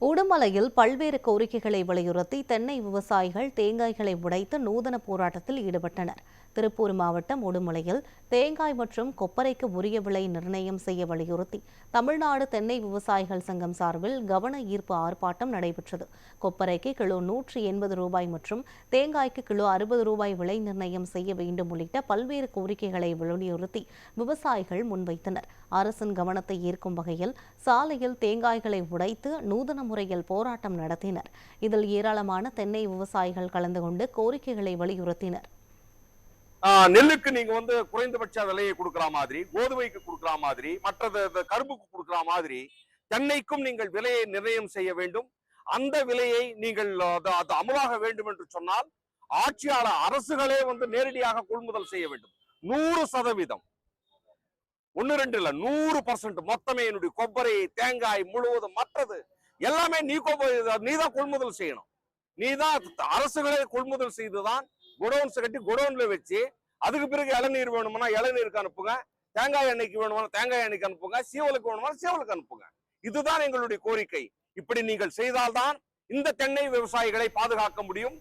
உடுமலையில் பல்வேறு கோரிக்கைகளை வலியுறுத்தி தென்னை விவசாயிகள் தேங்காய்களை உடைத்து நூதன போராட்டத்தில் ஈடுபட்டனர். திருப்பூர் மாவட்டம் உடுமலையில் தேங்காய் மற்றும் கொப்பரைக்கு உரிய விலை நிர்ணயம் செய்ய வலியுறுத்தி தமிழ்நாடு தென்னை விவசாயிகள் சங்கம் சார்பில் கவன ஈர்ப்பு ஆர்ப்பாட்டம் நடைபெற்றது. கொப்பரைக்கு கிலோ 180 ரூபாய் மற்றும் தேங்காய்க்கு கிலோ 60 ரூபாய் விலை நிர்ணயம் செய்ய வேண்டும் உள்ளிட்ட பல்வேறு கோரிக்கைகளை வலியுறுத்தி விவசாயிகள் முன்வைத்தனர். அரசின் கவனத்தை ஈர்க்கும் வகையில் சாலையில் தேங்காய்களை உடைத்து நூதன முறையில் போராட்டம் நடத்தினர். இதில் ஏராளமான தென்னை விவசாயிகள் கலந்து கொண்டு கோரிக்கைகளை வலியுறுத்தினர். நெல்லுக்கு நீங்க குறைந்தபட்ச விலையை கொடுக்கிற மாதிரி, கோதுமைக்கு கொடுக்கிற மாதிரி, மற்றது கரும்புக்கு கொடுக்கிற மாதிரி தென்னைக்கும் நீங்கள் விலையை நிர்ணயம் செய்ய வேண்டும். அந்த விலையை நீங்கள் அது அமலாக வேண்டும் என்று சொன்னால் ஆட்சியாளர் அரசுகளே நேரடியாக கொள்முதல் செய்ய வேண்டும். 100%, 1, 2 இல்ல, 100% மொத்தமே என்னுடைய கொப்பரை, தேங்காய் முழுவதும் மற்றது எல்லாமே நீதான் கொள்முதல் செய்யணும். நீதான் அரசுகளே கொள்முதல் செய்துதான் குடோன்ஸ் கட்டி குடோன்ல வச்சு, அதுக்கு பிறகு இளநீர் வேணும்னா இளநீருக்கு அனுப்புங்க, தேங்காய் எண்ணெய்க்கு வேணும்னா தேங்காய் எண்ணெய்க்கு அனுப்புங்க, சீவலுக்கு வேணும்னா சீவலுக்கு அனுப்புங்க. இதுதான் எங்களுடைய கோரிக்கை. இப்படி நீங்கள் செய்தால்தான் இந்த தென்னை விவசாயிகளை பாதுகாக்க முடியும்.